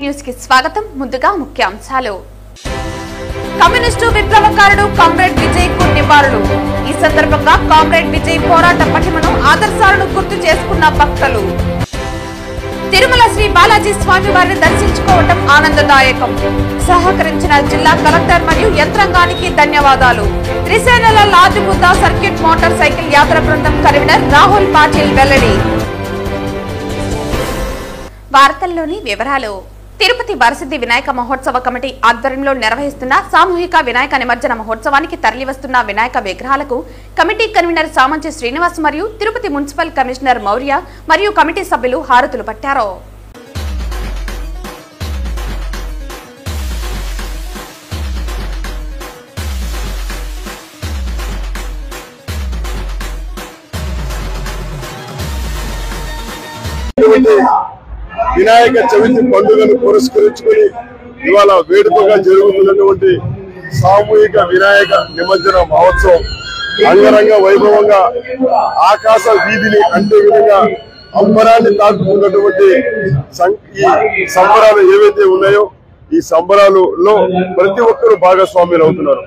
News కి స్వాగతం. ముందుగా ముఖ్యాంశాలు. కమ్యూనిస్టు విప్లవకారుడు కామ్రేడ్ విజయ్ కు నివాళులు. ఈ సందర్భంగా కామ్రేడ్ విజయ్ పోరాట పటిమను ఆదర్శాలను గుర్తు చేసుకున్న భక్తులు. తిరుమల శ్రీ బాలాజీ స్వామి వారిని దర్శించుకోవడం ఆనందదాయకం. సహకరించిన జిల్లా కలెక్టర్ మరియు యంత్రాంగానికి ధన్యవాదాలు. త్రిసేనల లాజుబుద్దా సర్క్యూట్ మోటార్ సైకిల్ యాత్ర బృందం కన్వీనర్ రాహుల్ పాటిల్ వెల్లడి. వార్తల్లోని వివరాలు. తిరుపతి వరసిద్ధి వినాయక మహోత్సవ కమిటీ ఆధ్వర్యంలో నిర్వహిస్తున్న సామూహిక వినాయక నిమజ్జన మహోత్సవానికి తరలివస్తున్న వినాయక విగ్రహాలకు కమిటీ కన్వీనర్ సామంచి శ్రీనివాస్ మరియు తిరుపతి మున్సిపల్ కమిషనర్ మౌర్య మరియు కమిటీ సభ్యులు హారతులు పట్టారు. వినాయక చవితి పండుగను పురస్కరించుకుని ఇవాళ వేడుకగా జరుగుతున్నటువంటి సామూహిక వినాయక నిమజ్జన మహోత్సవం అంగరంగ వైభవంగా ఆకాశ వీధిని అంటే విధంగా అంబరాన్ని తాకుతున్నటువంటి ఈ సంబరాలు ఏవైతే ఉన్నాయో ఈ సంబరాలలో ప్రతి ఒక్కరూ భాగస్వాములు అవుతున్నారు.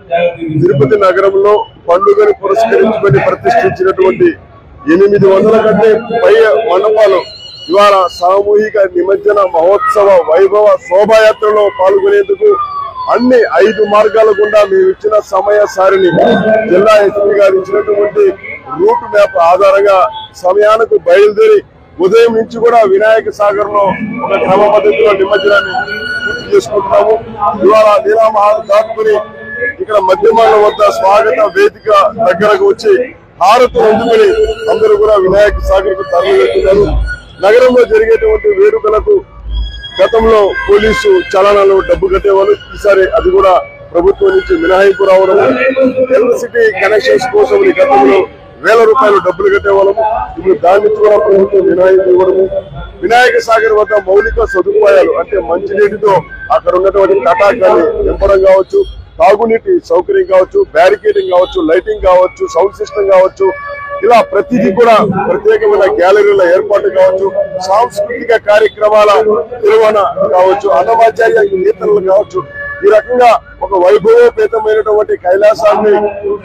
తిరుపతి నగరంలో పండుగను పురస్కరించుకొని ప్రతిష్ఠించినటువంటి 800 కంటే పై మండపాలు ఇవాళ సామూహిక నిమజ్జన మహోత్సవ వైభవ శోభాయాత్రలో పాల్గొనేందుకు అన్ని 5 మార్గాల గుండా మేము ఇచ్చిన సమయ సారిని జిల్లా ఎస్పీ గారు ఇచ్చినటువంటి రూట్ మ్యాప్ ఆధారంగా సమయానికి బయలుదేరి ఉదయం నుంచి కూడా వినాయక సాగర్ లో ఒక క్రమ పద్ధతిలో నిమజ్జనాన్ని పూర్తి చేసుకుంటున్నాము. ఇవాళ నీలామహాలు దాటుకుని ఇక్కడ మధ్యమాల వద్ద స్వాగత వేదిక దగ్గరకు వచ్చి హారతులు అందుకుని అందరూ కూడా వినాయక సాగర్ కు తరలి వెళ్తున్నారు. నగరంలో జరిగేటువంటి వేడుకలకు గతంలో పోలీసు చలానాలు డబ్బు కట్టేవాళ్ళు, ఈసారి అది కూడా ప్రభుత్వం నుంచి మినహాయింపు రావడం, ఎలక్ట్రిసిటీ కనెక్షన్స్ కోసం గతంలో ₹1000 డబ్బులు కట్టేవాళ్ళము, ఇప్పుడు దాని నుంచి కూడా ప్రభుత్వం మినహాయింపు ఇవ్వడము. వినాయక సాగర్ వద్ద మౌలిక సదుపాయాలు అంటే మంచినీటితో అక్కడ ఉన్నటువంటి తటాకాన్ని నింపడం కావచ్చు, తాగునీటి సౌకర్యం కావచ్చు, బ్యారికేడింగ్ కావచ్చు, లైటింగ్ కావచ్చు, సౌండ్ సిస్టమ్ కావచ్చు, ఇలా ప్రతిదీ కూడా ప్రత్యేకమైన గ్యాలరీల ఏర్పాటు కావచ్చు, సాంస్కృతిక కార్యక్రమాల నిర్వహణ కావచ్చు, అన్నమాచార్య కీర్తనలు కావచ్చు, ఈ రకంగా ఒక వైభవోపేతమైనటువంటి కైలాసాన్ని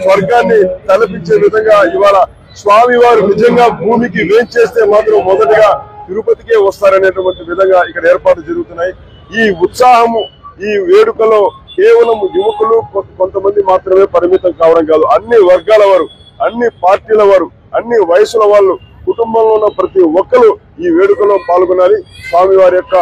స్వర్గాన్ని తలపించే విధంగా ఇవాళ స్వామివారు నిజంగా భూమికి వేంచేస్తే మాత్రం మొదటగా తిరుపతికే వస్తారనేటువంటి విధంగా ఇక్కడ ఏర్పాట్లు జరుగుతున్నాయి. ఈ ఉత్సాహము ఈ వేడుకలో కేవలం యువకులు కొంతమంది మాత్రమే పరిమితం కావడం కాదు, అన్ని వర్గాల వారు, అన్ని పార్టీల వారు, అన్ని వయసుల వాళ్ళు, కుటుంబంలో ఉన్న ప్రతి ఒక్కరు ఈ వేడుకలో పాల్గొనాలి. స్వామివారి యొక్క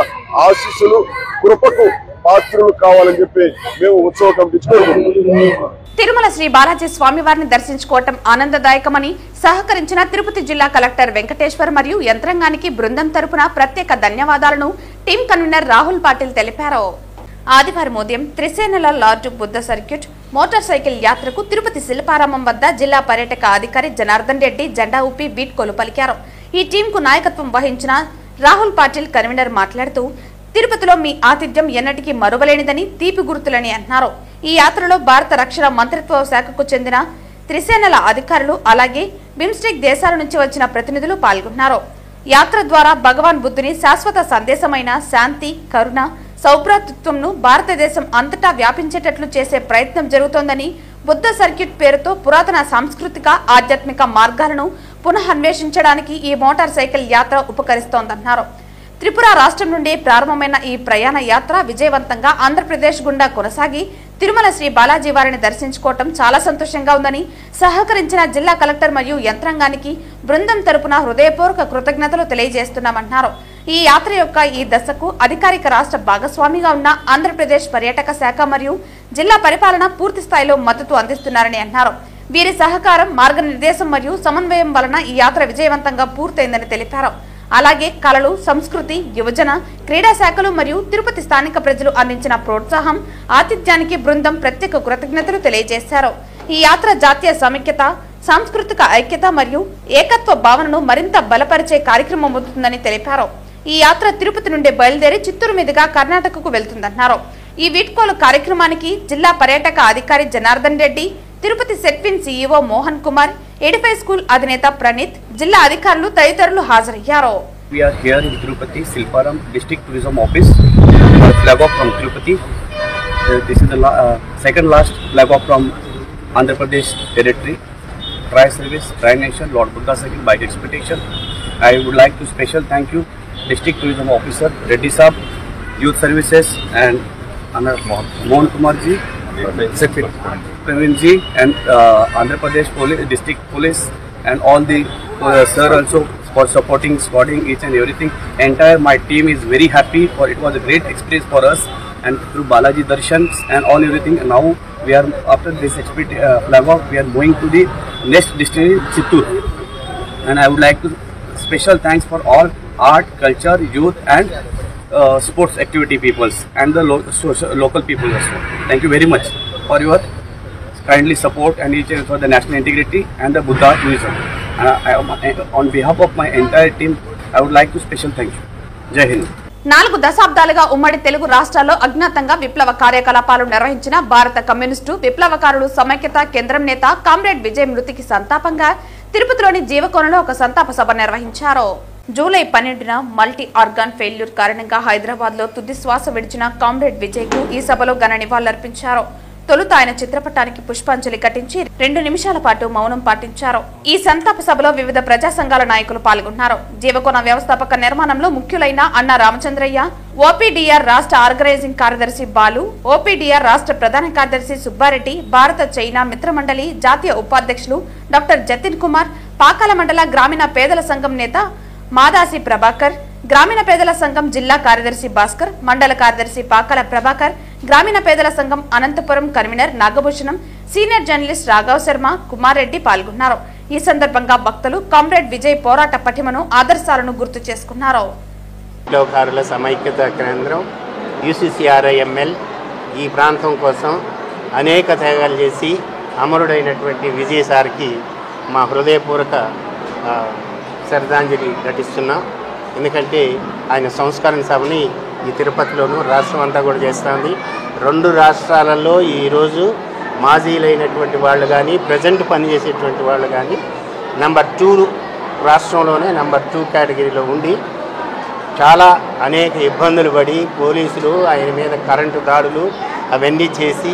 ఆశీస్సులు కృపకు పాత్రలు కావాలని చెప్పి మేము ఉత్సవ కమిటీ కోరుకుంటున్నాం. తిరుమల శ్రీ బాలాజీ స్వామి వారిని దర్శించుకోవటం ఆనందదాయకమని సహకరించిన తిరుపతి జిల్లా కలెక్టర్ వెంకటేశ్వర్ మరియు యంత్రాంగానికి బృందం తరపున ప్రత్యేక ధన్యవాదాలను టీం కన్వీనర్ రాహుల్ పాటిల్ తెలిపారు. ఆదివారం ఉదయం త్రిసేనల Lord Buddha circuit motorcycle యాత్రకు తిరుపతి శిల్పారామం వద్ద జిల్లా పర్యాటక అధికారి జనార్దన్ రెడ్డి జెండా ఊపి వీడ్కోలు పలికారు. ఈ టీంకు నాయకత్వం వహించిన రాహుల్ పాటిల్ కన్వీనర్ మాట్లాడుతూ తిరుపతిలో మీ ఆతిథ్యం ఎన్నటికీ మరువలేనిదని తీపి గుర్తులని అన్నారు. ఈ యాత్రలో భారత రక్షణ మంత్రిత్వ శాఖకు చెందిన త్రిసేనల అధికారులు అలాగే బిమ్స్టెక్ దేశాల నుంచి వచ్చిన ప్రతినిధులు పాల్గొన్నారు. యాత్ర ద్వారా భగవాన్ బుద్ధుని శాశ్వత సందేశమైన శాంతి, కరుణ, సౌభ్రాతృత్వంను భారతదేశం అంతటా వ్యాపించేటట్లు చేసే ప్రయత్నం జరుగుతోందని, బుద్ధ సర్క్యూట్ పేరుతో పురాతన సాంస్కృతిక ఆధ్యాత్మిక మార్గాలను పునఃన్వేషించడానికి ఈ మోటార్ సైకిల్ యాత్ర ఉపకరిస్తోందన్నారు. త్రిపుర రాష్ట్రం నుండి ప్రారంభమైన ఈ ప్రయాణ యాత్ర విజయవంతంగా ఆంధ్రప్రదేశ్ గుండా కొనసాగి తిరుమల శ్రీ బాలాజీ వారిని దర్శించుకోవటం చాలా సంతోషంగా ఉందని సహకరించిన జిల్లా కలెక్టర్ మరియు యంత్రాంగానికి బృందం తరపున హృదయపూర్వక కృతజ్ఞతలు తెలియజేస్తున్నామన్నారు. ఈ యాత్ర యొక్క ఈ దశకు అధికారిక రాష్ట్ర భాగస్వామిగా ఉన్న ఆంధ్రప్రదేశ్ పర్యాటక శాఖ మరియు జిల్లా పరిపాలన పూర్తి స్థాయిలో మద్దతు అందిస్తున్నారని అన్నారు. వీరి సహకారం, మార్గనిర్దేశం మరియు సమన్వయం వలన ఈ యాత్ర విజయవంతంగా పూర్తయిందని తెలిపారు. అలాగే కళలు, సంస్కృతి, యువజన, క్రీడా శాఖలు మరియు తిరుపతి స్థానిక ప్రజలు అందించిన ప్రోత్సాహం, ఆతిథ్యానికి బృందం ప్రత్యేక కృతజ్ఞతలు తెలియజేశారు. ఈ యాత్ర జాతీయ సమైక్యత, సాంస్కృతిక ఐక్యత మరియు ఏకత్వ భావనను మరింత బలపరిచే కార్యక్రమం అవుతుందని తెలిపారు. ఈ యాత్ర తిరుపతి నుండి బయలుదేరి చిత్తూరు మీదుగా కర్ణాటకకు వెళ్తుందన్నారు. ఈ వీడ్కోలు కార్యక్రమానికి జిల్లా పర్యాటక అధికారి Janardhan Reddy, Tirupati Setwin CEO Mohan Kumar, Edify school అధినేత ప్రణీత్, జిల్లా అధికారులు తదితరులు హాజరయ్యారు. We are here in Tirupati Silparam District Tourism Office flag off from Tirupati. This is the second last flag off from Andhra Pradesh territory. Tri-service, Tri-nation, Lord Buddha Circle by expectation. I would like to special thank you District Tourism Officer Reddy Saab, Youth Services and Mohan Kumar ji, Praveen ji and Andhra Pradesh Police, District Police and all the sir also for supporting, squadding each and everything. Entire my team is very happy for it was a great experience for us and through Balaji Darshans and all everything. And now we are after this flag off we are moving to the next destination Chittoor. And I would like to special thanks for all art, culture, youth and sports activity peoples and the local people as well. Thank you very much for your kindly support and each for the national integrity and the Buddha tourism. On behalf of my entire team, I would like to special thank you. Jai Hind. 4 దశాబ్దాలుగా ఉమ్మడి తెలుగు రాష్ట్రాల్లో అజ్ఞాతంగా విప్లవ కార్యకలాపాలు నిర్వహించిన భారత communist విప్లవకారులు సమైక్యత కేంద్రం నేత కామ్రేడ్ విజయ్ మృతికి సంతాపంగా తిరుపతిలోని జీవకోణంలో ఒక సంతాప సభ నిర్వహించారు. జూలై 12న మల్టీ ఆర్గాన్ ఫెయిల్యూర్ కారణంగా హైదరాబాద్ లో తుది శ్వాస విడిచిన కామ్రేడ్ విజయ్ కు ఈ సభలో ఘన నివాళులర్పించారు. తొలుత ఆయన చిత్రపటానికి పుష్పాంజలి ఘటించి 2 నిమిషాల పాటు మౌనం పాటించారు. ఈ సంతాప సభలో వివిధ ప్రజా సంఘాల నాయకులు పాల్గొన్నారు. జీవకోణ వ్యవస్థాపక నిర్మాణంలో ముఖ్యులైన అన్న రామచంద్రయ్య, ఓపీడీఆర్ రాష్ట్ర ఆర్గనైజింగ్ కార్యదర్శి బాలు, ఓపీడీఆర్ రాష్ట్ర ప్రధాన కార్యదర్శి సుబ్బారెడ్డి, భారత చైనా మిత్రమండలి జాతీయ ఉపాధ్యక్షులు డాక్టర్ జతిన్ కుమార్, పాకాల మండల గ్రామీణ పేదల సంఘం నేత మాదాసి ప్రభాకర్, గ్రామీణ పేదల సంఘం జిల్లా కార్యదర్శి భాస్కర్, మండల కార్యదర్శి పాకాల ప్రభాకర్, గ్రామీణ పేదల సంఘం Anantapuram convener Nagabhushanam, senior journalist Raghav Sharma, Kumar Reddy పాల్గొన్నారు. ఈ సందర్భంగా భక్తులు కామ్రేడ్ విజయ్ పోరాట పటిమను ఆదర్శాలను గుర్తు చేసుకున్నారు. విప్లవకారుల సమైక్యత కేంద్రం UCCRIML ఈ ప్రాంతం కోసం అనేక త్యాగాలు చేసి అమరుడైనటువంటి విజయ్ సార్కి మా హృదయపూర్వక శ్రద్ధాంజలి ఘటిస్తున్నాం. ఎందుకంటే ఆయన సంస్కరణ సభని ఈ తిరుపతిలోనూ రాష్ట్రం అంతా కూడా చేస్తుంది. 2 రాష్ట్రాలలో ఈరోజు మాజీలైనటువంటి వాళ్ళు కానీ ప్రజెంట్ పనిచేసేటువంటి వాళ్ళు కానీ నెంబర్ 2 రాష్ట్రంలోనే నెంబర్ 2 కేటగిరీలో ఉండి చాలా అనేక ఇబ్బందులు పడి పోలీసులు ఆయన మీద కరెంటు దాడులు అవన్నీ చేసి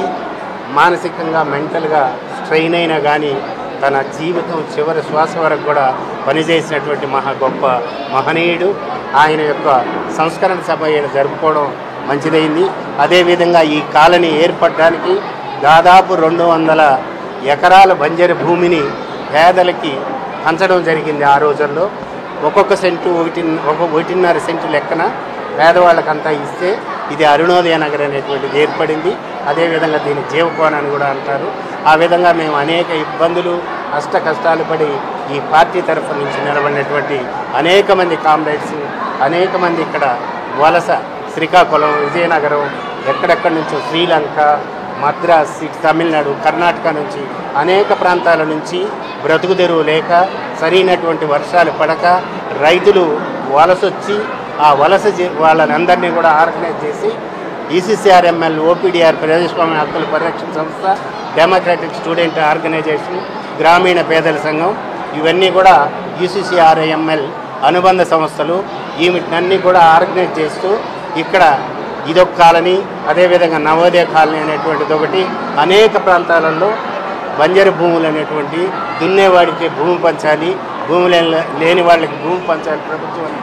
మానసికంగా మెంటల్గా స్ట్రెయిన్ అయినా కానీ తన జీవితం చివరి శ్వాస వరకు కూడా పనిచేసినటువంటి గొప్ప మహనీయుడు. ఆయన యొక్క సంస్కరణ సభ జరుపుకోవడం మంచిదైంది. అదేవిధంగా ఈ కాలనీ ఏర్పడడానికి దాదాపు 200 ఎకరాల బంజరు భూమిని పేదలకి పంచడం జరిగింది. ఆ రోజుల్లో ఒక్కొక్క సెంటు 1.5 సెంటు లెక్కన పేదవాళ్ళకంతా ఇస్తే ఇది అరుణోదయ నగర్ అనేటువంటిది ఏర్పడింది. అదేవిధంగా దీని జీవకోణాన్ని కూడా అంటారు. ఆ విధంగా మేము అనేక ఇబ్బందులు అష్ట కష్టాలు పడి ఈ పార్టీ తరఫు నుంచి నిలబడినటువంటి అనేక మంది కామ్రేడ్స్, అనేక మంది ఇక్కడ వలస శ్రీకాకుళం, విజయనగరం, ఎక్కడెక్కడి నుంచో శ్రీలంక, మద్రాస్, తమిళనాడు, కర్ణాటక నుంచి అనేక ప్రాంతాల నుంచి బ్రతుకు తెరువు లేక సరైనటువంటి వర్షాలు పడక రైతులు వలసొచ్చి ఆ వలస వాళ్ళనందరినీ కూడా ఆర్గనైజ్ చేసి UCCRML, OPDR ప్రజాస్వామ్య హక్కుల పరిరక్షణ సంస్థ, డెమోక్రాటిక్ స్టూడెంట్ ఆర్గనైజేషన్, గ్రామీణ పేదల సంఘం ఇవన్నీ కూడా UCCRIML అనుబంధ సంస్థలు. వీటినన్నీ కూడా ఆర్గనైజ్ చేస్తూ ఇక్కడ ఇదొక కాలనీ, అదేవిధంగా నవోదయ కాలనీ అనేటువంటిది ఒకటి, అనేక ప్రాంతాలలో బంజరు భూములు అనేటువంటి దున్నేవాడికి భూమి పంచాలి, భూమి లేని వాళ్ళకి భూమి పంచాలి ప్రభుత్వం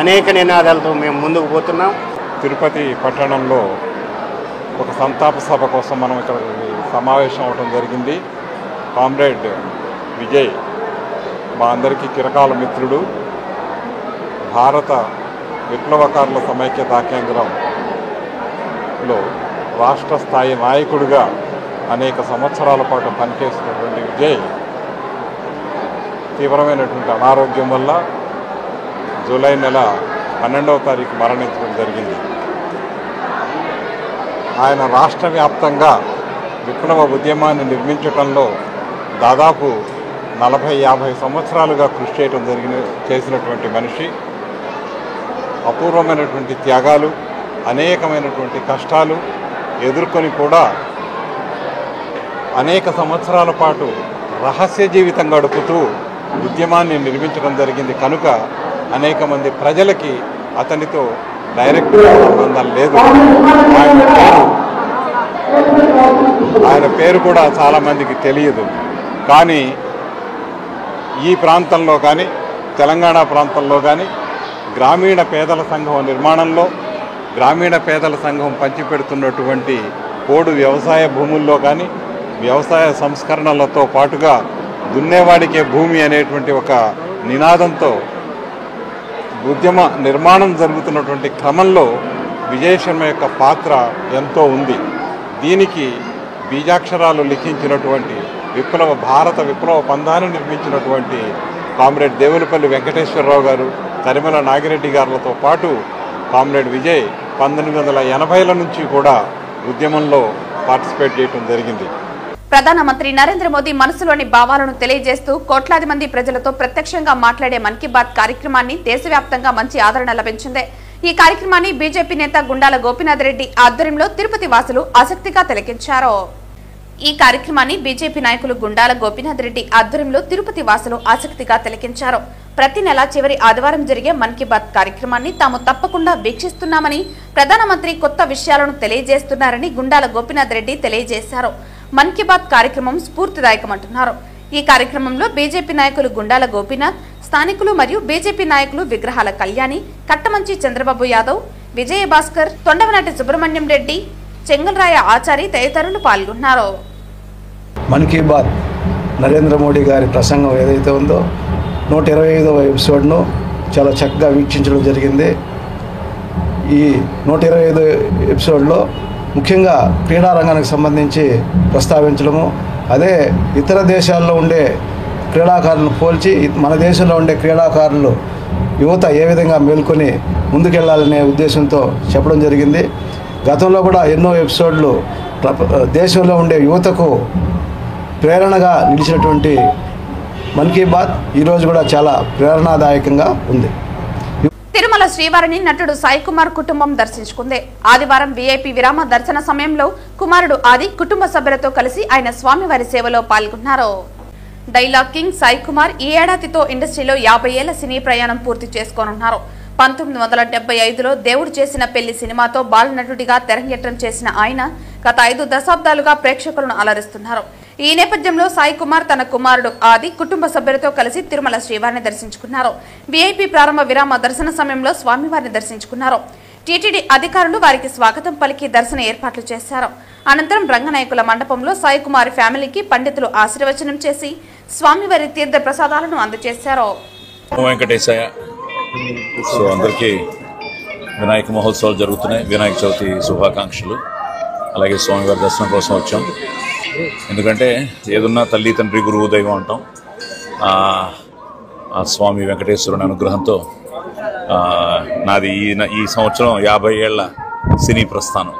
అనేక నినాదాలతో మేము ముందుకు పోతున్నాం. తిరుపతి పట్టణంలో ఒక సంతాప సభ కోసం మనం ఇక్కడ సమావేశం అవడం జరిగింది. కామ్రేడ్ విజయ్ మా అందరికీ చిరకాల మిత్రుడు. భారత విప్లవకారుల సమైక్యతా కేంద్రంలో రాష్ట్ర స్థాయి నాయకుడిగా అనేక సంవత్సరాల పాటు పనిచేసినటువంటి విజయ్ తీవ్రమైనటువంటి అనారోగ్యం వల్ల జూలై నెల 12వ తారీఖు మరణించడం జరిగింది. ఆయన రాష్ట్ర వ్యాప్తంగా విప్లవ ఉద్యమాన్ని నిర్మించడంలో దాదాపు 40-50 సంవత్సరాలుగా కృషి చేయడం చేసినటువంటి మనిషి. అపూర్వమైనటువంటి త్యాగాలు, అనేకమైనటువంటి కష్టాలు ఎదుర్కొని కూడా అనేక సంవత్సరాల పాటు రహస్య జీవితం గడుపుతూ ఉద్యమాన్ని నిర్మించడం జరిగింది. కనుక అనేక మంది ప్రజలకి అతనితో డైరెక్ట్గా సంబంధం లేదు. ఆయన పేరు కూడా చాలామందికి తెలియదు. కానీ ఈ ప్రాంతంలో కానీ తెలంగాణ ప్రాంతంలో కానీ గ్రామీణ పేదల సంఘం నిర్మాణంలో, గ్రామీణ పేదల సంఘం పంచిపెడుతున్నటువంటి పోడు వ్యవసాయ భూముల్లో కానీ వ్యవసాయ సంస్కరణలతో పాటుగా దున్నేవాడికే భూమి అనేటువంటి ఒక నినాదంతో ఉద్యమ నిర్మాణం జరుగుతున్నటువంటి క్రమంలో విజయ శర్మ యొక్క పాత్ర ఎంతో ఉంది. దీనికి బీజాక్షరాలు లిఖించినటువంటి భారత విప్లవ పందాన్ని నిర్మించినటువంటి కామ్రేడ్ దేవులపల్లి వెంకటేశ్వరరావు గారు, తరిమల నాగిరెడ్డి గారులతో పాటు కామ్రేడ్ విజయ్ 1980ల నుంచి కూడా ఉద్యమంలో పార్టిసిపేట్ చేయడం జరిగింది. ప్రధానమంత్రి నరేంద్ర మోదీ మనసులోని భావాలను తెలియజేస్తూ కోట్లాది మంది ప్రజలతో ప్రత్యక్షంగా మాట్లాడే మన్ కీ బాత్ కార్యక్రమాన్ని దేశవ్యాప్తంగా మంచి ఆదరణ లభించింది. ఈ కార్యక్రమాన్ని బీజేపీ నేత గుండాల గోపీనాథ్ రెడ్డి ఆధ్వర్యంలో తిరుపతి వాసులు ఆసక్తిగా తిలకించారు. ఈ కార్యక్రమాన్ని బీజేపీ నాయకులు గుండాల గోపీనాథ్ రెడ్డి ఆధ్వర్యంలో తిరుపతి వాసులు ఆసక్తిగా తిలకించారు. ప్రతి నెల చివరి ఆదివారం జరిగే మన్ కీ బాత్ కార్యక్రమాన్ని తాము తప్పకుండా వీక్షిస్తున్నామని, ప్రధానమంత్రి కొత్త విషయాలను తెలియజేస్తున్నారని గుండాల గోపీనాథ్ రెడ్డి తెలియజేశారు. మన్ కీ బాత్ కార్యక్రమం స్ఫూర్తిదాయకమంటున్నారు. ఈ కార్యక్రమంలో బీజేపీ నాయకులు గుండాల గోపీనాథ్, స్థానికులు మరియు బీజేపీ నాయకులు విగ్రహాల కళ్యాణి, కట్టమంచి చంద్రబాబు యాదవ్, విజయభాస్కర్, తొండవనాటి సుబ్రహ్మణ్యం రెడ్డి, చెంగల్రాయ ఆచారి తదితరులు పాల్గొన్నారు. మన్ కీ బాత్ నరేంద్ర మోడీ గారి ప్రసంగం ఏదైతే ఉందో 125వ ఎపిసోడ్ను చాలా చక్కగా వీక్షించడం జరిగింది. ఈ 125వ ఎపిసోడ్లో ముఖ్యంగా క్రీడారంగానికి సంబంధించి ప్రస్తావించడము, అదే ఇతర దేశాల్లో ఉండే క్రీడాకారులను పోల్చి మన దేశంలో ఉండే క్రీడాకారులు యువత ఏ విధంగా మేల్కొని ముందుకెళ్లాలనే ఉద్దేశంతో చెప్పడం జరిగింది. గతంలో కూడా ఎన్నో ఎపిసోడ్లు దేశంలో ఉండే యువతకు ప్రేరణగా నిలిచినటువంటి మన్ కీ బాత్ ఈరోజు కూడా చాలా ప్రేరణాదాయకంగా ఉంది. తిరుమల శ్రీవారిని నటుడు సాయి కుమార్ కుటుంబం దర్శించుకుంది. ఆదివారం వీఐపీ విరామ దర్శన సమయంలో కుమారుడు ఆది కుటుంబ సభ్యులతో కలిసి ఆయన స్వామివారి సేవలో పాల్గొన్నారు. డైలాగ్ కింగ్ సాయి కుమార్ ఈ ఏడాదితో ఇండస్ట్రీలో 50 ఏళ్ల సినీ ప్రయాణం పూర్తి చేసుకోనున్నారు. 1975లో దేవుడు చేసిన పెళ్లి సినిమాతో బాలనటుడిగా తెరంగేట్రం చేసిన ఆయన గత 5 దశాబ్దాలుగా ప్రేక్షకులను అలరిస్తున్నారు. ఈ నేపథ్యంలో సాయి కుమార్ తన కుమారుడు ఆది కుటుంబ సభ్యులతో కలిసి తిరుమల శ్రీవారిని దర్శించుకున్నారు. వీఐపీ ప్రారంభ విరామ దర్శన సమయంలో స్వామివారిని దర్శించుకున్నారు. టీటీడీ అధికారులు వారికి స్వాగతం పలికి దర్శన ఏర్పాట్లు చేశారు. అనంతరం రంగనాయకుల మండపంలో సాయి కుమార్ ఫ్యామిలీకి పండితులు ఆశీర్వచనం చేసి స్వామివారి తీర్థ ప్రసాదాలను అందజేశారు. సో అందరికీ వినాయక మహోత్సవాలు జరుగుతున్నాయి. వినాయక చవితి శుభాకాంక్షలు. అలాగే స్వామివారి దర్శనం కోసం వచ్చాం. ఎందుకంటే ఏదున్నా తల్లి తండ్రి గురువు దైవం అంటాం. ఆ స్వామి వెంకటేశ్వరుని అనుగ్రహంతో నాది ఈ సంవత్సరం 50 ఏళ్ల సినీ ప్రస్థానం.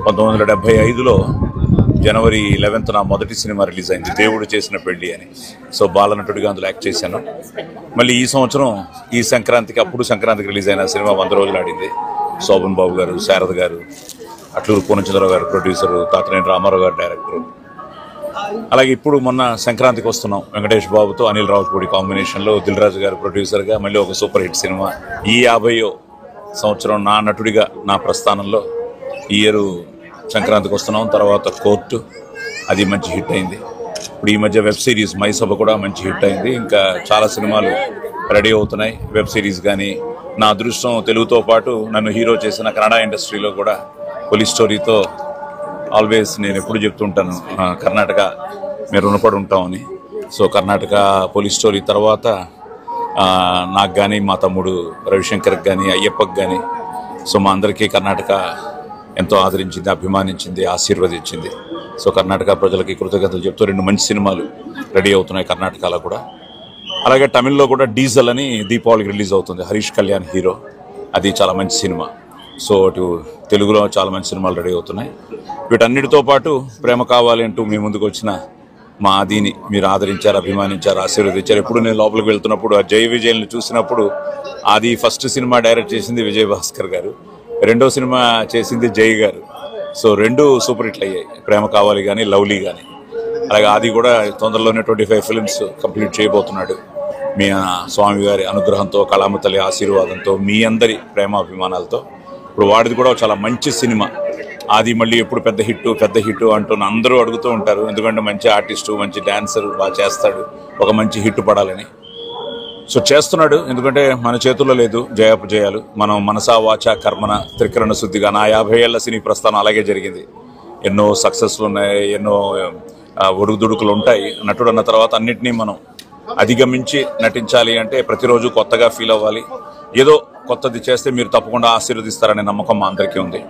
1975లో జనవరి 11th నా మొదటి సినిమా రిలీజ్ అయింది, దేవుడు చేసిన పెళ్లి అని. సో బాలనటుడిగా అందులో యాక్ట్ చేశాను. మళ్ళీ ఈ సంవత్సరం ఈ సంక్రాంతికి, అప్పుడు సంక్రాంతికి రిలీజ్ అయిన సినిమా 100 రోజులు ఆడింది. శోభన్ బాబు గారు, శారద గారు, అట్లూరు పూర్ణచంద్రరావు గారు ప్రొడ్యూసరు, తాతనేని రామారావు గారు డైరెక్టరు. అలాగే ఇప్పుడు మొన్న సంక్రాంతికి వస్తున్నాం వెంకటేష్ బాబుతో అనిల్ రావుపూడి కాంబినేషన్లో దిల్ రాజు గారు ప్రొడ్యూసర్గా మళ్ళీ ఒక సూపర్ హిట్ సినిమా. ఈ 50వ సంవత్సరం నా నటుడిగా నా ప్రస్థానంలో ఈ ఇయర్ సంక్రాంతికి వస్తున్నాం. తర్వాత కోర్టు, అది మంచి హిట్ అయింది. ఇప్పుడు ఈ మధ్య వెబ్ సిరీస్ మైసభ కూడా మంచి హిట్ అయింది. ఇంకా చాలా సినిమాలు రెడీ అవుతున్నాయి. వెబ్ సిరీస్ కానీ, నా అదృష్టం తెలుగుతో పాటు నన్ను హీరో చేసిన కన్నడ ఇండస్ట్రీలో కూడా పోలీస్ స్టోరీతో ఆల్వేస్ నేను ఎప్పుడు చెప్తుంటాను, కర్ణాటక మీరు రుణపడి ఉంటామని. సో కర్ణాటక పోలీస్ స్టోరీ తర్వాత నాకు కానీ, మా తమ్ముడు రవిశంకర్కి కానీ, అయ్యప్పకి కానీ, సో మా అందరికీ కర్ణాటక ఎంతో ఆదరించింది, అభిమానించింది, ఆశీర్వదించింది. సో కర్ణాటక ప్రజలకి కృతజ్ఞతలు చెప్తూ 2 మంచి సినిమాలు రెడీ అవుతున్నాయి కర్ణాటకలో కూడా. అలాగే తమిళ్లో కూడా డీజల్ అని దీపావళికి రిలీజ్ అవుతుంది, హరీష్ కళ్యాణ్ హీరో. అది చాలా మంచి సినిమా. సో అటు తెలుగులో చాలా మంచి సినిమాలు రెడీ అవుతున్నాయి. వీటన్నిటితో పాటు ప్రేమ కావాలి అంటూ మీ ముందుకు వచ్చిన మా ఆదిని మీరు ఆదరించారు, అభిమానించారు, ఆశీర్వదించారు. ఎప్పుడు నేను లోపలికి వెళ్తున్నప్పుడు ఆ జై విజయ్ని చూసినప్పుడు, ఆది ఫస్ట్ సినిమా డైరెక్ట్ చేసింది విజయభాస్కర్ గారు, 2వ సినిమా చేసింది జై గారు. సో 2 సూపర్ హిట్లు అయ్యాయి, ప్రేమ కావాలి కానీ, లవ్లీ కానీ. అలాగే ఆది కూడా తొందరలోనే 25 ఫిల్మ్స్ కంప్లీట్ చేయబోతున్నాడు. మీ స్వామివారి అనుగ్రహంతో, కళామ తల్లి ఆశీర్వాదంతో, మీ అందరి ప్రేమాభిమానాలతో ఇప్పుడు వాడిది కూడా చాలా మంచి సినిమా. అది మళ్ళీ ఎప్పుడు పెద్ద హిట్ అంటూ అందరూ అడుగుతూ ఉంటారు. ఎందుకంటే మంచి ఆర్టిస్టు, మంచి డాన్సర్, బాగా చేస్తాడు, ఒక మంచి హిట్ పడాలని. సో చేస్తున్నాడు. ఎందుకంటే మన చేతుల్లో లేదు జయాపజయాలు. మనం మనసా వాచా కర్మన త్రికరణ శుద్ధిగా నా 50 ఏళ్ల సినీ ప్రస్థానం అలాగే జరిగింది. ఎన్నో సక్సెస్లు ఉన్నాయి, ఎన్నో ఒడుగుదుడుకులు ఉంటాయి. నటుడు అన్న తర్వాత అన్నింటినీ మనం అధిగమించి నటించాలి అంటే ప్రతిరోజు కొత్తగా ఫీల్ అవ్వాలి. ఏదో కొత్తది చేస్తే మీరు తప్పకుండా ఆశీర్వదిస్తారనే నమ్మకం మా అందరికీ ఉంది.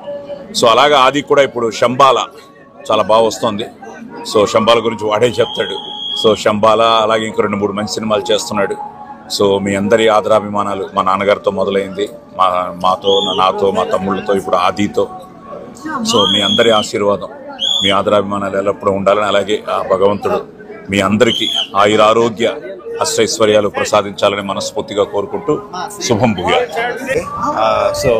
సో అలాగా ఆది కూడా ఇప్పుడు శంబాల చాలా బాగా వస్తుంది. సో శంబాల గురించి వాడే చెప్తాడు. సో శంబాల అలాగే ఇంకో 2-3 మంచి సినిమాలు చేస్తున్నాడు. సో మీ అందరి ఆదరాభిమానాలు మా నాన్నగారితో మొదలైంది, మాతో, నాతో, మా తమ్ముళ్ళతో, ఇప్పుడు ఆదితో. సో మీ అందరి ఆశీర్వాదం, మీ ఆదరాభిమానాలు ఎల్లప్పుడూ ఉండాలని, అలాగే ఆ భగవంతుడు మీ అందరికీ ఆయురారోగ్య అష్టైశ్వర్యాలు ప్రసాదించాలని మనస్ఫూర్తిగా కోరుకుంటూ శుభం భూయాత్. సో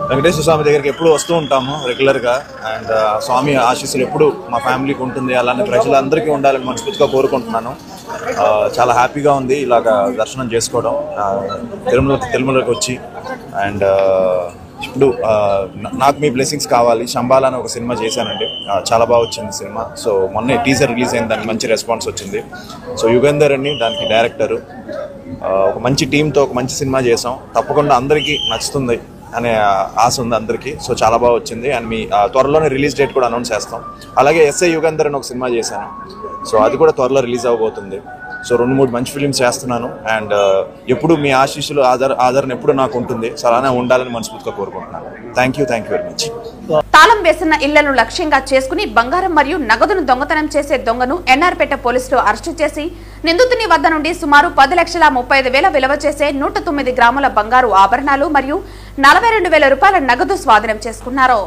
వెంకటేశ్వర స్వామి దగ్గరికి ఎప్పుడు వస్తూ ఉంటాము రెగ్యులర్గా. అండ్ స్వామి ఆశీస్సులు ఎప్పుడు మా ఫ్యామిలీకి ఉంటుంది, అలానే ప్రజలందరికీ ఉండాలని మనస్ఫూర్తిగా కోరుకుంటున్నాను. చాలా హ్యాపీగా ఉంది ఇలాగ దర్శనం చేసుకోవడం, తిరుమలకి వచ్చి. అండ్ ఇప్పుడు నాకు మీ బ్లెస్సింగ్స్ కావాలి. శంబాల అని ఒక సినిమా చేశానండి, చాలా బాగా వచ్చింది సినిమా. సో మొన్నే టీజర్ రిలీజ్ అయింది, దానికి మంచి రెస్పాన్స్ వచ్చింది. సో యుగంధర్ అని దానికి డైరెక్టరు, ఒక మంచి టీంతో ఒక మంచి సినిమా చేసాం. తప్పకుండా అందరికీ నచ్చుతుంది అనే ఆశ ఉంది అందరికీ. సో చాలా బాగా వచ్చింది. అండ్ మీ త్వరలోనే రిలీజ్ డేట్ కూడా అనౌన్స్ చేస్తాం. అలాగే ఎస్ఐ యుగంధర్ అని ఒక సినిమా చేశాను, సో అది కూడా త్వరలో రిలీజ్ అవ్వబోతుంది. సో 2-3 మంచి ఫిలిమ్స్ చేస్తున్నాను. అండ్ ఎప్పుడు మీ ఆశీస్సులు, ఆదరణ ఎప్పుడు నాకు ఉంటుంది. సో అలానే ఉండాలని మనస్ఫూర్తిగా కోరుకుంటున్నాను. Thank you very much. తాళం వేసిన ఇళ్లను లక్ష్యంగా చేసుకుని బంగారం మరియు నగదును దొంగతనం చేసే దొంగను ఎన్ఆర్పేట పోలీసులు అరెస్టు చేసి నిందితుని వద్ద నుండి సుమారు 10,35,000 విలువ చేసే 109 గ్రాముల బంగారు ఆభరణాలు మరియు 42,000 రూపాయల నగదు స్వాధీనం చేసుకున్నారు.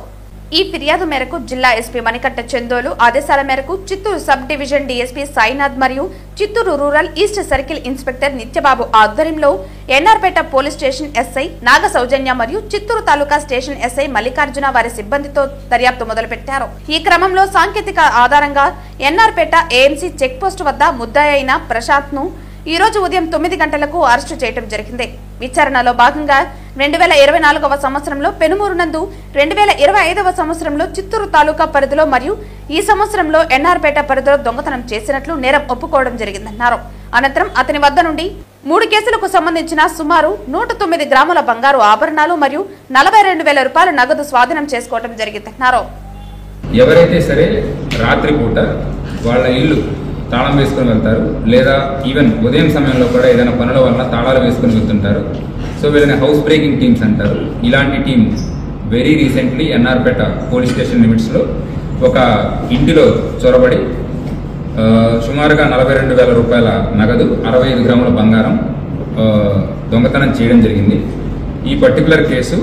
ఈ ఫిర్యాదు మేరకు జిల్లా ఎస్పీ మణికంఠ చందోలు ఆదేశాల మేరకు Chittoor sub division DSP Sainath మరియు Chittoor rural east circle inspector Nityababu ఆధ్వర్యంలో ఎన్ఆర్పేట పోలీస్ స్టేషన్ ఎస్ఐ నాగ సౌజన్య మరియు చిత్తూరు తాలూకా స్టేషన్ ఎస్ఐ మల్లికార్జున వారి సిబ్బందితో దర్యాప్తు మొదలుపెట్టారు. ఈ క్రమంలో సాంకేతిక ఆధారంగా ఎన్ఆర్పేట ఏఎంసీ చెక్ పోస్ట్ వద్ద ముద్దాయి అయిన ప్రశాంత్ ను ఈ రోజు ఉదయం 9 గంటలకు అరెస్టు చేయడం జరిగింది. విచారణలో భాగంగా 2024వ సంవత్సరంలో పెనుమూరు నందు, 2025వ సంవత్సరంలో చిత్తూరు తాలూకా పరిధిలో మరియు ఈ సంవత్సరంలో ఎన్ఆర్పేట పరిధిలో దొంగతనం చేసినట్లు నేరం ఒప్పుకోవడం జరిగిందన్నారు. అనంతరం అతని వద్ద నుండి 3 కేసులకు సంబంధించిన సుమారు 109 గ్రాముల బంగారు ఆభరణాలు మరియు 42,000 రూపాయల నగదు స్వాధీనం చేసుకోవడం జరిగిందన్నారు. ఎవరైతే సరే రాత్రిపూట వాళ్ళ ఇల్లు తాళం వేసుకొని వెళ్తారు, లేదా ఈవెన్ ఉదయం సమయంలో కూడా ఏదైనా పనుల వల్ల తాళాలు వేసుకొని వెళ్తుంటారు. సో వీళ్ళని హౌస్ బ్రేకింగ్ టీమ్స్ అంటారు. ఇలాంటి team very recently NR Peta police station లిమిట్స్లో ఒక ఇంటిలో చొరబడి సుమారుగా 42,000 రూపాయల నగదు, 65 గ్రాముల బంగారం దొంగతనం చేయడం జరిగింది. ఈ పర్టికులర్ కేసు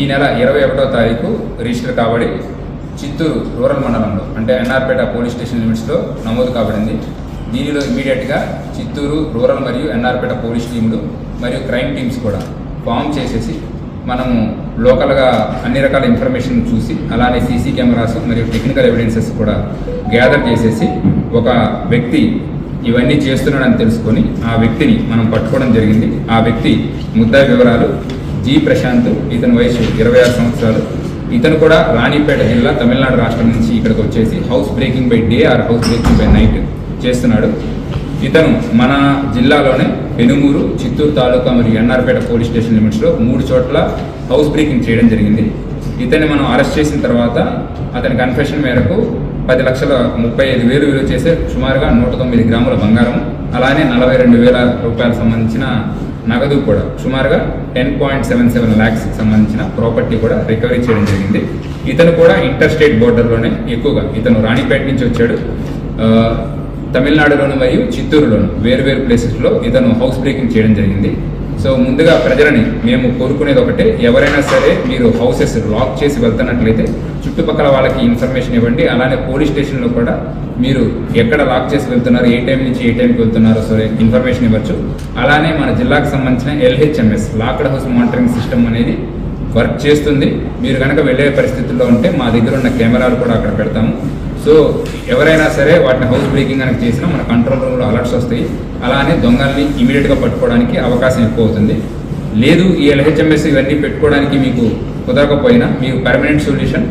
ఈ నెల 21వ తారీఖు రిజిస్టర్ కాబడి చిత్తూరు రూరల్ మండలంలో అంటే ఎన్ఆర్పేట పోలీస్ స్టేషన్ లిమిట్స్లో నమోదు కాబడింది. దీనిలో ఇమీడియట్గా చిత్తూరు రూరల్ మరియు ఎన్ఆర్పేట పోలీస్ టీములు మరియు క్రైమ్ టీమ్స్ కూడా ఫామ్ చేసేసి మనము లోకల్గా అన్ని రకాల ఇన్ఫర్మేషన్ చూసి, అలానే సీసీ కెమెరాస్ మరియు టెక్నికల్ ఎవిడెన్సెస్ కూడా గ్యాదర్ చేసేసి ఒక వ్యక్తి ఇవన్నీ చేస్తున్నాడని తెలుసుకొని ఆ వ్యక్తిని మనం పట్టుకోవడం జరిగింది. ఆ వ్యక్తి ముద్దాయి వివరాలు జి ప్రశాంత్, ఇతని వయసు 26 సంవత్సరాలు. ఇతను కూడా రాణిపేట జిల్లా తమిళనాడు రాష్ట్రం నుంచి ఇక్కడికి వచ్చేసి house breaking by day or house breaking by night చేస్తున్నాడు. ఇతను మన జిల్లాలోనే పెనుమూరు, చిత్తూరు తాలూకా మరియు ఎన్ఆర్పేట పోలీస్ స్టేషన్ లిమిట్స్లో 3 చోట్ల హౌస్ బ్రేకింగ్ చేయడం జరిగింది. ఇతన్ని మనం అరెస్ట్ చేసిన తర్వాత అతని కన్ఫెషన్ మేరకు 10,35,000 విలువ చేసే సుమారుగా 109 గ్రాముల బంగారం, అలానే 42,000 రూపాయలకు సంబంధించిన నగదు కూడా సుమారుగా 10.77 lakhs సంబంధించిన ప్రాపర్టీ కూడా రికవరీ చేయడం జరిగింది. ఇతను కూడా ఇంటర్ స్టేట్ బోర్డర్లోనే ఎక్కువగా, ఇతను రాణిపేట నుంచి వచ్చాడు. తమిళనాడులోను మరియు చిత్తూరులోను వేరు ప్లేసెస్లో ఇతను హౌస్ బ్రేకింగ్ చేయడం జరిగింది. సో ముందుగా ప్రజలని మేము కోరుకునేది ఒకటే, ఎవరైనా సరే మీరు హౌసెస్ లాక్ చేసి వెళ్తున్నట్లయితే చుట్టుపక్కల వాళ్ళకి ఇన్ఫర్మేషన్ ఇవ్వండి. అలానే పోలీస్ స్టేషన్లో కూడా మీరు ఎక్కడ లాక్ చేసి వెళ్తున్నారు, ఏ టైం నుంచి ఏ టైంకి వెళ్తున్నారో సరే ఇన్ఫర్మేషన్ ఇవ్వచ్చు. అలానే మన జిల్లాకు సంబంధించిన LHMS locked house monitoring system అనేది వర్క్ చేస్తుంది. మీరు కనుక వెళ్ళే పరిస్థితుల్లో ఉంటే మా దగ్గర ఉన్న కెమెరాలు కూడా అక్కడ పెడతాము. సో ఎవరైనా సరే వాటిని హౌస్ బ్రేకింగ్ కనుక చేసినా మన కంట్రోల్ రూమ్లో అలర్ట్స్ వస్తాయి. అలానే దొంగల్ని ఇమీడియట్గా పట్టుకోవడానికి అవకాశం ఎక్కువ అవుతుంది. లేదు ఈ LHMS ఇవన్నీ పెట్టుకోవడానికి మీకు కుదరకపోయినా మీకు పర్మనెంట్ సొల్యూషన్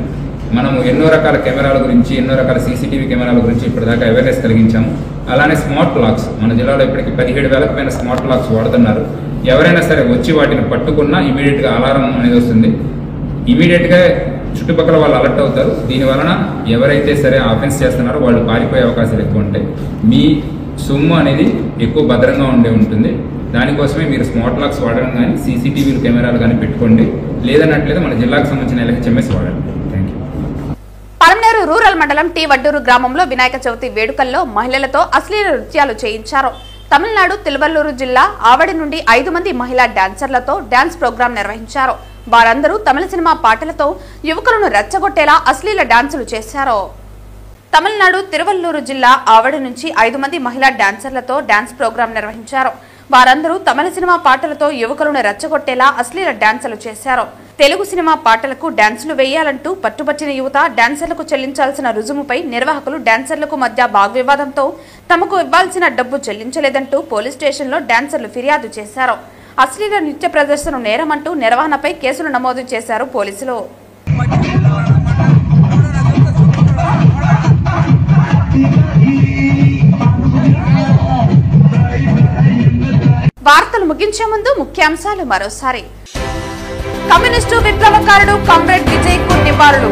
మనము ఎన్నో రకాల కెమెరాల గురించి ఎన్నో రకాల CCTV కెమెరాల గురించి ఇప్పటిదాకా అవేర్నెస్ కలిగించాము. అలానే స్మార్ట్ లాక్స్ మన జిల్లాలో ఇప్పటికి 17,000 పైన స్మార్ట్ లాక్స్ వాడుతున్నారు. ఎవరైనా సరే వచ్చి వాటిని పట్టుకున్నా ఇమీడియట్గా అలారం అనేది వస్తుంది. ఇమీడియట్గా చుట్టుపక్కల వాళ్ళు అలర్ట్ అవుతారు. దీనివలన ఎవరైతే సరే ఆఫెన్స్ చేస్తున్నారో వాళ్ళు పారిపోయే అవకాశాలు ఎక్కువ ఉంటాయి. మీ సొమ్ము అనేది ఎక్కువ భద్రంగా ఉంటుంది. దానికోసమే మీరు స్మార్ట్ లాక్స్ వాడడం కానీ CCTV కెమెరాలు కానీ పెట్టుకోండి. లేదన్నట్లయితే మన జిల్లాకు సంబంధించిన LHMS వాడండి. Thank you. పలమనేరు రూరల్ మండలం టీ వడ్డూరు గ్రామంలో వినాయక చవితి వేడుకల్లో మహిళలతో అశ్లీల నృత్యాలు చేయించారు. తమిళనాడు తిరువల్లూరు జిల్లా ఆవడి నుండి 5 మంది మహిళా డాన్సర్లతో డాన్స్ ప్రోగ్రాం నిర్వహించారు. వారందరూ తమిళ సినిమా పాటలతో యువకులను రెచ్చగొట్టేలా అశ్లీల డాన్సులు చేశారు. తమిళనాడు తిరువల్లూరు జిల్లా ఆవడి నుంచి 5 మంది మహిళా డాన్సర్లతో డాన్స్ ప్రోగ్రాం నిర్వహించారు. వారందరూ తమిళ సినిమా పాటలతో యువకులను రెచ్చగొట్టేలా అశ్లీల డాన్సులు చేశారు. తెలుగు సినిమా పాటలకు డాన్సులు వేయాలంటూ పట్టుబట్టిన యువత డాన్సర్లకు చెల్లించాల్సిన రుజుముపై నిర్వాహకులు డాన్సర్లకు మధ్య వాగ్వివాదంతో తమకు ఇవ్వాల్సిన డబ్బు చెల్లించలేదంటూ పోలీస్ స్టేషన్లో డాన్సర్లు ఫిర్యాదు చేశారు. అశ్లీల నృత్య ప్రదర్శన నేరమంటూ నిర్వహణపై కేసులు నమోదు చేశారు పోలీసులు. వార్తలు ముగించే ముందు ముఖ్యాంశాలు మరోసారి. కమ్యూనిస్టు విప్లవకారుడు కామ్రేడ్ విజయ్ కు నివాళులు.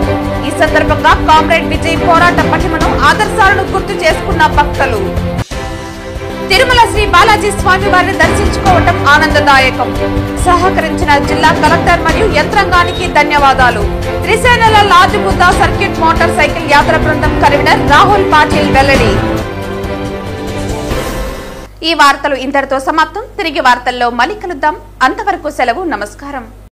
ఈ సందర్భంగా కామ్రేడ్ విజయ్ పోరాట పటిమను ఆదర్శాలను గుర్తు చేసుకున్న భక్తులు. తిరుమల శ్రీ బాలాజీ స్వామి వారిని దర్శించుకోవటం ఆనందదాయకం. సహకరించిన జిల్లా కలెక్టర్ మరియు యంత్రాంగానికి ధన్యవాదాలు. త్రిసేనల లాజుబుద్దా సర్క్యూట్ మోటార్ సైకిల్ యాత్ర బృందం కన్వీనర్ రాహుల్ పాటిల్ వెల్లడి. ఈ వార్తలు ఇంతటితో సమాప్తం. తిరిగి వార్తల్లో మళ్ళీ కలుద్దాం. అంతవరకు సెలవు. నమస్కారం.